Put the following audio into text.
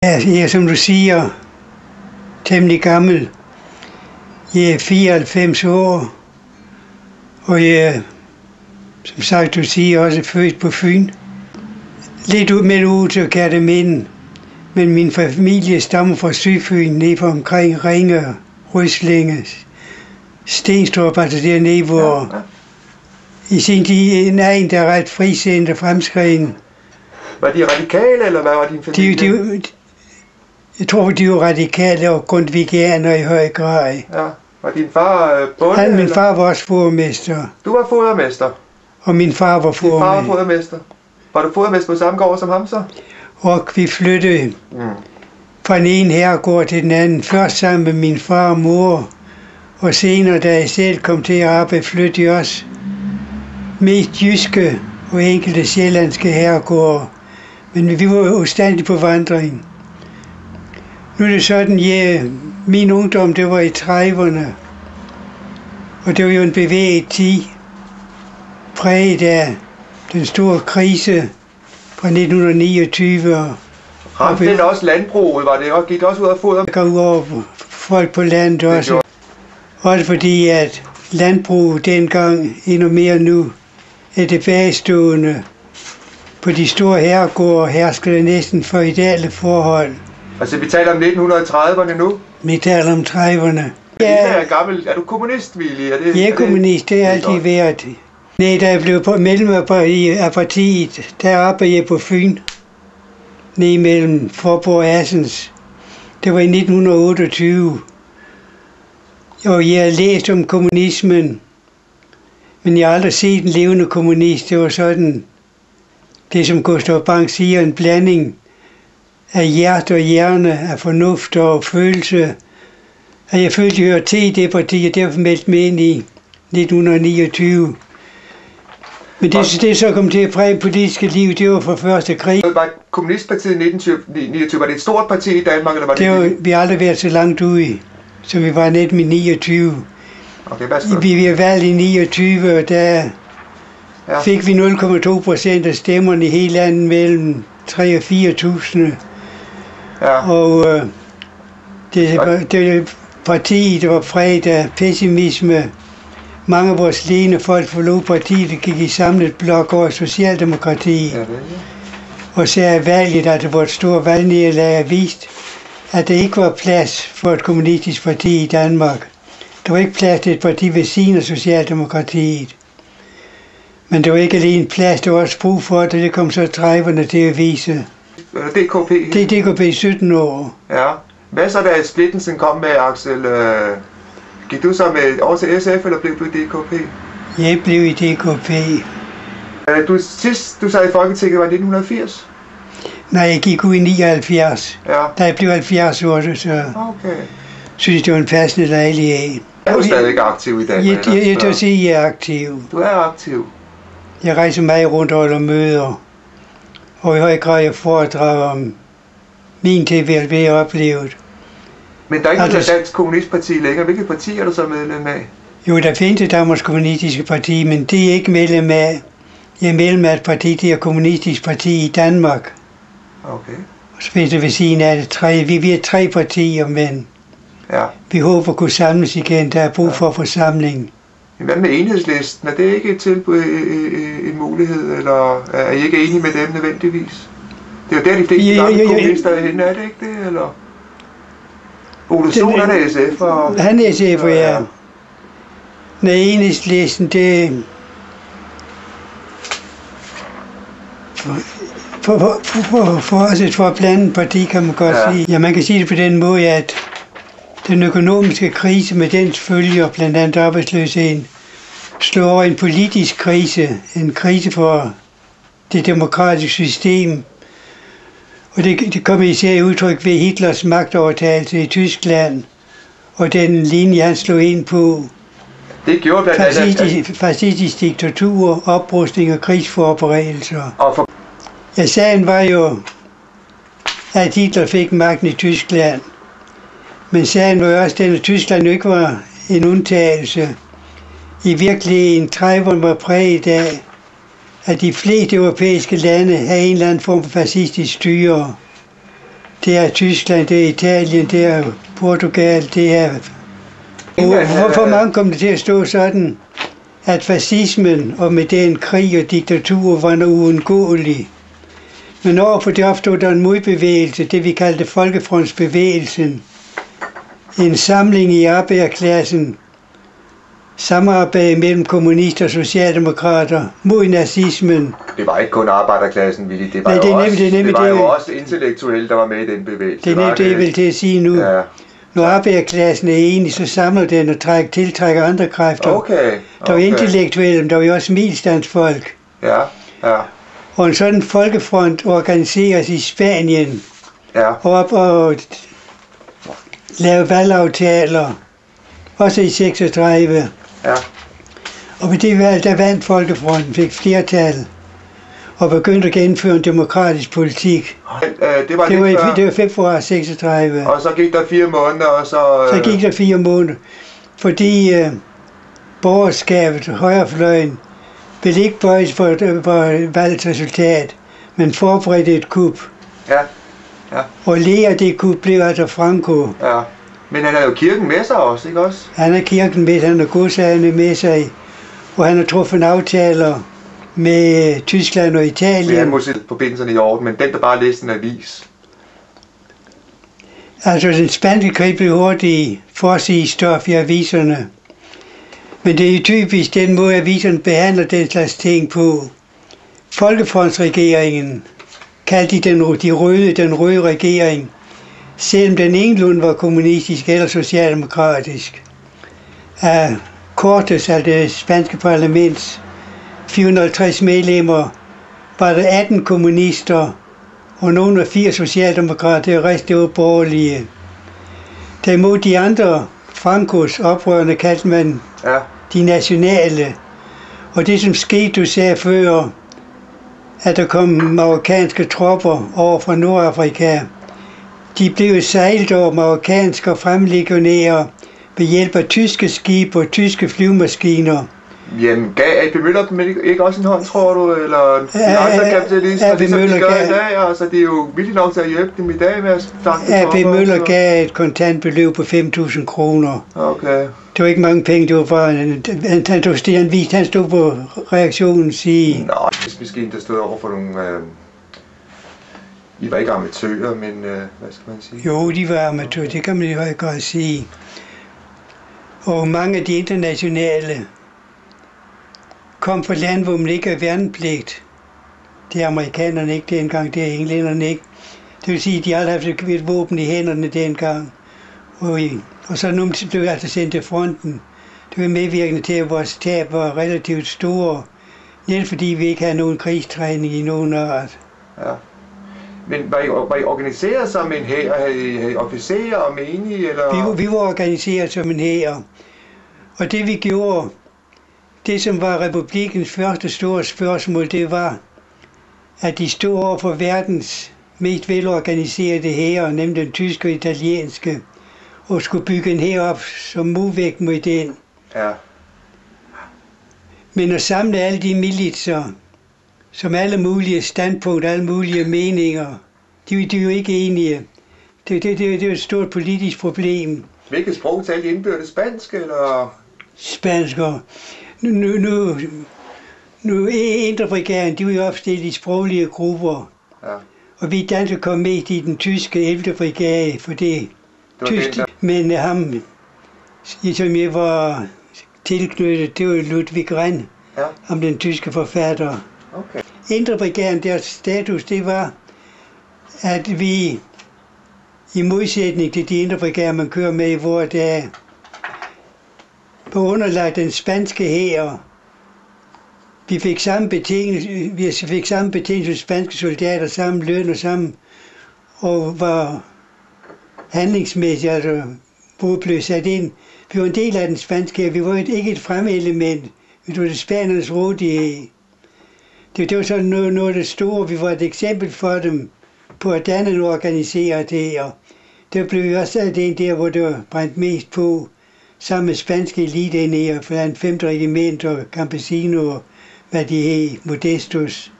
Jeg er, som du siger, temmelig gammel. Jeg er 94 år, og jeg er, som sagt, du siger, også født på Fyn. Lidt ud med ud til Kerteminde, men min familie stammer fra Sydfyn, nede fra omkring Ringe, Ryslinge, Stenstrup, altså dernede, hvor i sin tid en der er ret frisindet og fremskreden. Var de radikale, eller hvad var din familie? Jeg tror, de var radikale og grundtvigianer i høj grad. Ja. Var din far bonde? Min far var også fodermester. Du var fodermester? Og min far var fodermester. Din far var fodermester. Var du fodermester på samme gård som ham så? Og vi flyttede fra den ene herregård til den anden. Først sammen med min far og mor. Og senere, da jeg selv kom til at arbejde, flyttede jeg også mest jyske og enkelte sjællandske herregårde. Men vi var jo stadig på vandring. Nu er det sådan, min ungdom, det var i 30'erne. Og det var jo en bevæget tid, præget af den store krise fra 1929. Ramte den også landbruget? Var det også, gik det også ud af foder? Det går ud over folk på landet også. Også fordi, at landbruget dengang, endnu mere nu, er tilbagestående. På de store herregårde herskede næsten feudale forhold. Altså vi taler om 1930'erne nu? Vi taler om 30'erne. Ja. Er gammel. Er du kommunist, Willy? Jeg er kommunist, det er altid været. Nej, da jeg blev medlem af partiet, der arbejdede jeg på Fyn. Nede mellem Forborg og Assens. Det var i 1928. Og jeg har læst om kommunismen. Men jeg har aldrig set en levende kommunist. Det var sådan, det som Gustav Bang siger, en blanding af hjerte og hjerne, af fornuft og følelse. At jeg følte, at jeg hørte til i det parti, og derfor meldte mig ind i 1929. Men det så kom til at præge politiske liv, det var fra første krig. Var Kommunistpartiet i 1929, var det et stort parti i Danmark, eller var det? Vi har aldrig været så langt ude, så vi var netop i 29. Okay, vi var valgt i 29, og der fik vi 0,2% af stemmerne i hele landet mellem 3 og 4.000. Ja. Og det var partiet, der var præget af pessimisme. Mange af vores ledende folk forlod partiet og gik i samlet blok over Socialdemokratiet. Ja, og så er valget, at vores store valgnederlag har vist, at der ikke var plads for et kommunistisk parti i Danmark. Der var ikke plads til et parti ved siden af Socialdemokratiet. Men der var ikke alene plads, der var også brug for det, det kom så 30'erne til at vise. DKP? Det er DKP i 17 år. Ja. Hvad så da splittelsen kom med, Axel? Gik du så med over til SF, eller blev du i DKP? Jeg blev i DKP. Sidst du sad i Folketinget var 1980? Nej, jeg gik ud i 79. Ja. Da jeg blev 70 år, så synes det var en passende lejlighed. Er du stadig aktiv i dag? Jeg vil sige, at jeg er aktiv. Du er aktiv? Jeg rejser meget rundt og holder møder. Og i høj grad jeg foredrager om min tilværelse, hvad jeg har oplevet. Men der er ikke noget Dansk Kommunistparti længere. Hvilket parti er du så medlem af? Jo, der findes et Danmarks Kommunistiske Parti, men det er ikke medlem af. Jeg er medlem af et parti, det er Kommunistisk Parti i Danmark. Okay. Og så findes det ved siden af det tre. Vi er 3 partier, men vi håber at kunne samles igen. Der er brug for forsamling. Hvad med Enhedslisten? Er det ikke et tilbud, en mulighed, eller er I ikke enige med dem nødvendigvis? Det er jo der, de fleste gamle kommunister er henne, er det ikke det, eller? Ole Sohn, han er SF, og... Han er SF, ja. Nej, Enhedslisten, det... For os et forblandet parti, kan man godt sige. Ja, man kan sige det på den måde, at den økonomiske krise med dens følger, blandt andet arbejdsløsheden, slår over en politisk krise, en krise for det demokratiske system. Og det kom især i udtryk ved Hitlers magtovertagelse i Tyskland, og den linje, han slog ind på. Det gjorde blandt andet fascistisk diktatur, oprustning og krigsforberedelser. Ja, sagen var jo, at Hitler fik magten i Tyskland. Men sagen var jo også den, at Tyskland jo ikke var en undtagelse. I virkeligheden 30'erne var præget af, at de fleste europæiske lande havde en eller anden form for fascistisk styre. det er Tyskland, det er Italien, det er Portugal, det er... Hvorfor mange kom det til at stå sådan, at fascismen og med den krig og diktatur var noget uundgåeligt. Men overfor det opstod der en modbevægelse, det vi kaldte Folkefrontsbevægelsen. En samling i arbejderklassen, samarbejde mellem kommunister og socialdemokrater mod nazismen. Det var ikke kun arbejderklassen, Willy. Det var jo også intellektuelle, der var med i den bevægelse. Det er det, jeg vil til at sige nu. Ja. Når arbejderklassen er enig, så samler den og tiltrækker andre kræfter. Okay. Der var intellektuelle, men der var jo også milstandsfolk. Ja. Og en sådan folkefront organiseres i Spanien. Ja. Og lave valgaftaler. Også i 36. Ja. Og ved det valg, der vandt Folkefronten, fik flertal. Og begyndte at gennemføre en demokratisk politik. Det var februar 36. Og så gik der 4 måneder, og så... Så gik der 4 måneder, fordi borgerskabet, højrefløjen, ville ikke bøjes for valgresultat, men forberedte et kup. Ja. Og leder af det kup blev altså Franco. Ja. Men han har jo kirken med sig også, ikke også? Han har kirken med sig, han har godsagerne med sig, og han har truffet aftaler med Tyskland og Italien. Men han må sætte forbindelserne i orden, men den, der bare læste en avis. Altså, den spanske krig blev hurtigt forsidestof i aviserne. Men det er typisk den måde, aviserne behandler den slags ting på. Folkefrontsregeringen kaldte den røde regering, selvom den ingenlunde var kommunistisk eller socialdemokratisk. Af Cortes, altså det spanske parlaments 450 medlemmer, var der 18 kommunister og nogle af 4 socialdemokrater, og resten var borgerlige. Derimod de andre, Francos oprørende, kaldte man de nationale. Og det som skete, du sagde før, at der kom marokkanske tropper over fra Nordafrika, de blev sejlet over marokkanske og fremlegionære ved hjælp af tyske skibe og tyske flyvemaskiner. Jamen, gav A.P. Møller dem ikke også en hånd, tror du? Eller de andre kapitalister, ligesom de gør i dag? Altså, det er jo vildt nok til at hjælpe dem i dag med at starte A.P. Møller gav et kontantbeløb på 5.000 kroner. Okay. Det var ikke mange penge, det var bare... Han stod på reaktionens side. Nej, måske der stod over for nogle... I var ikke amatører, men hvad skal man sige? Jo, de var amatører, det kan man i høj grad sige. Og mange af de internationale kom fra land, hvor man ikke er værnepligt. Det er amerikanerne ikke dengang, det er englænderne ikke. Det vil sige, at de aldrig har haft et våben i hænderne dengang. Og så nu blev jeg altså sendt til fronten. Det var medvirkende til, at vores tab var relativt store, netop fordi vi ikke havde nogen krigstræning i nogen art. Ja. Men var I organiseret som en hær? Havde I officerer og menige? Eller? Vi var organiseret som en hær. Og det vi gjorde, det som var republikens første store spørgsmål, det var, at de stod over for verdens mest velorganiserede hære, nemlig den tyske og italienske, og skulle bygge en hær op som modvægt mod den. Ja. Men at samle alle de militser, som alle mulige standpunkter, alle mulige meninger, de er jo ikke enige. Det er et stort politisk problem. Hvilket sprog talte indbyrdes? Spansk eller? Spansk. Nu Indre Brigaden, de var jo opstillet i sproglige grupper. Ja. Og vi danskere kom med i den tyske 11. brigade for det. Men ham, som jeg var tilknyttet, det var Ludwig Renn, om den tyske forfatter. Okay. Indre Brigaden, deres status, det var, at vi, i modsætning til de Indre Brigader, man kører med i vore dage, på underlagt den spanske hær. Vi fik samme betingelser som spanske soldater, samme løn og samme, og var handlingsmæssigt, altså hvor blev sat ind. Vi var en del af den spanske hær, vi var ikke et fremmelement, vi var det spaniernes rådighed. Det var sådan noget af det store, vi var et eksempel for dem på at danne en organiseret hær. Der blev vi også sat ind der, hvor det var brændt mest på, sammen med spanske eliteenheder, for 5. regiment og Campesino og hvad de hed, Modestus.